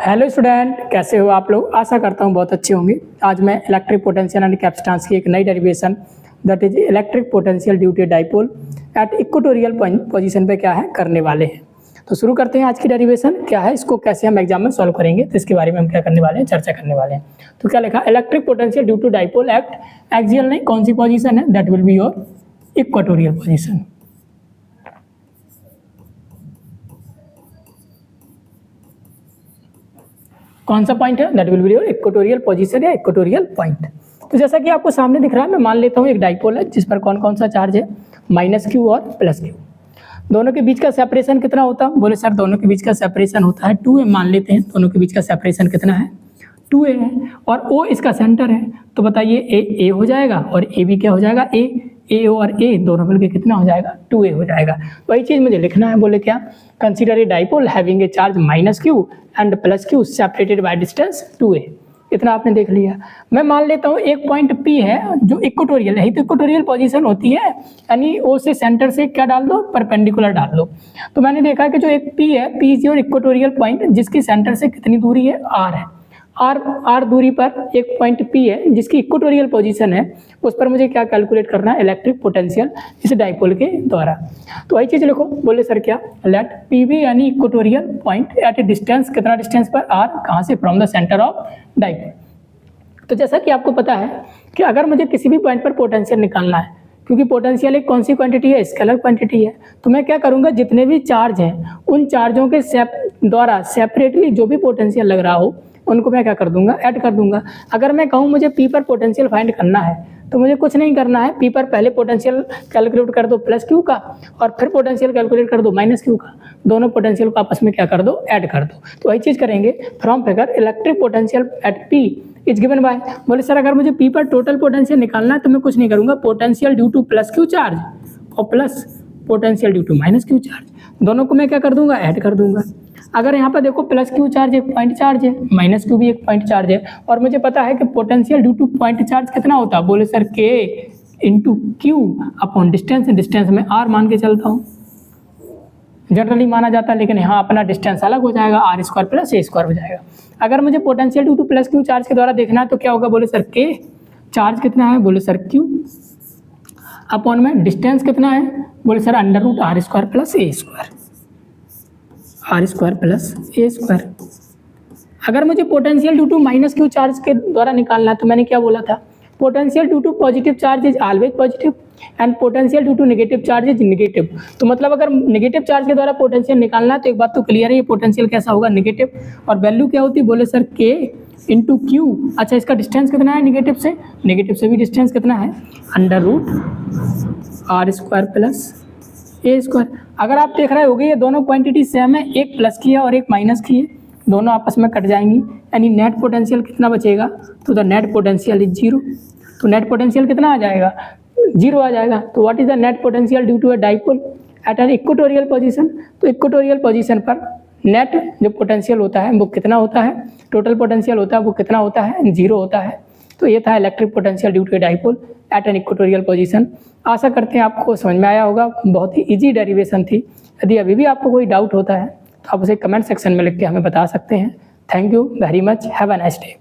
Hello student, कैसे हो आप लोग। आशा करता हूँ बहुत अच्छे होंगे। आज मैं इलेक्ट्रिक पोटेंशियल एंड कैपेसिटेंस की एक नई derivation that is electric potential due to dipole at equatorial position पे क्या है करने वाले हैं। तो शुरू करते हैं। आज की डेरिवेशन क्या है, इसको कैसे हम एग्जाम में सॉल्व करेंगे, तो इसके बारे में हम क्या करने वाले हैं, चर्चा करने वाले हैं। तो क्या लिखा, electric potential due to dipole at axial नहीं, कौन सी पोजीशन है, that will be your equatorial position. कौन सा पॉइंट है, that will be your equatorial position या इक्वेटोरियल पॉइंट। तो जैसा कि आपको सामने दिख रहा है, मैं मान लेता हूँ एक डाइपोल है जिस पर कौन कौन सा चार्ज है, -q और +q। दोनों के बीच का सेपरेशन कितना होता है, बोले सर दोनों के बीच का सेपरेशन होता है 2a। मान लेते हैं दोनों के बीच का सेपरेशन कितना है, 2a है, और O इसका सेंटर है। तो बताइए a हो जाएगा और a भी क्या हो जाएगा, a और a दोनों मिलकर कितना हो जाएगा, 2a हो जाएगा। वही चीज़ मुझे लिखना है, बोले क्या, consider a dipole having a charge -q and +q separated by distance 2a। इतना आपने देख लिया। मैं मान लेता हूँ एक पॉइंट P है जो इक्वेटोरियल है, तो इक्वेटोरियल पोजीशन होती है, यानी O से सेंटर से क्या डाल दो, परपेंडिकुलर डाल दो। तो मैंने देखा कि जो एक P है, P is your equatorial point जिसकी सेंटर से कितनी दूरी है, R है। R दूरी पर एक पॉइंट P है जिसकी इक्वेटोरियल पोजीशन है, उस पर मुझे क्या कैलकुलेट करना है, इलेक्ट्रिक पोटेंशियल इस डाइपोल के द्वारा। तो वही चीज़ लिखो, बोले सर क्या, लेट PV यानी equatorial point at a distance, कितना डिस्टेंस पर, R, कहाँ से, from the centre of dipole. तो जैसा कि आपको पता है कि अगर मुझे किसी भी पॉइंट पर पोटेंशियल निकालना है, क्योंकि पोटेंशियल एक कौन सी क्वांटिटी है, स्केलर क्वांटिटी है, तो मैं क्या करूँगा, जितने भी चार्ज हैं उन चार्जों के द्वारा सेपरेटली जो भी पोटेंशियल लग रहा हो उनको मैं क्या कर दूंगा, ऐड कर दूंगा। अगर मैं कहूँ मुझे P पर पोटेंशियल फाइंड करना है, तो मुझे कुछ नहीं करना है, P पर पहले पोटेंशियल कैलकुलेट कर दो +q का, और फिर पोटेंशियल कैलकुलेट कर दो -q का। दोनों पोटेंशियल को आपस में क्या कर दो, ऐड कर दो। तो वही चीज़ करेंगे। From figure electric potential at P is given by, बोले सर अगर मुझे P पर टोटल पोटेंशियल निकालना है तो मैं कुछ नहीं करूँगा, potential due to +q charge और plus potential due to -q charge, दोनों को मैं क्या कर दूंगा, ऐड कर दूंगा। अगर यहाँ पर देखो +q चार्ज एक पॉइंट चार्ज है, -q भी एक पॉइंट चार्ज है, और मुझे पता है कि potential due two point charge कितना होता है, बोले sir k into Q upon distance. Distance में r मान के चलता हूँ, जनरली माना जाता है, लेकिन यहाँ अपना डिस्टेंस अलग हो जाएगा, r² + a² हो जाएगा। अगर मुझे potential due to +q charge के द्वारा देखना है तो क्या होगा, बोले सर k चार्ज कितना है, बोले सर q अपॉन में डिस्टेंस कितना है, बोले सर √r² + a²। अगर मुझे potential due to -q charge के द्वारा निकालना है तो मैंने क्या बोला था, potential due to positive charge is always positive and potential due to negative charge is negative. तो मतलब अगर नेगेटिव चार्ज के द्वारा पोटेंशियल निकालना है तो एक बात तो क्लियर है, ये पोटेंशियल कैसा होगा, नेगेटिव, और वैल्यू क्या होती है, बोले सर k इंटू क्यू। अच्छा, इसका डिस्टेंस कितना है नेगेटिव से भी डिस्टेंस कितना है, √r² + a²। अगर आप देख रहे होगे ये दोनों क्वांटिटी सेम है, एक प्लस की है और एक माइनस की है, दोनों आपस में कट जाएंगी, यानी नेट पोटेंशियल कितना बचेगा, तो द नेट पोटेंशियल इज 0। तो नेट पोटेंशियल कितना आ जाएगा, 0 आ जाएगा। तो what is the net potential due to a dipole at an equatorial position. तो इक्वेटोरियल पोजीशन पर नेट जो पोटेंशियल होता है वो कितना होता है, टोटल पोटेंशियल होता है वो कितना होता है, 0 होता है। तो ये था electric potential due to dipole at an equatorial position. आशा करते हैं आपको समझ में आया होगा, बहुत ही इजी डेरिवेशन थी। यदि अभी भी आपको कोई डाउट होता है तो आप उसे कमेंट सेक्शन में लिख के हमें बता सकते हैं। Thank you very much, have a nice day.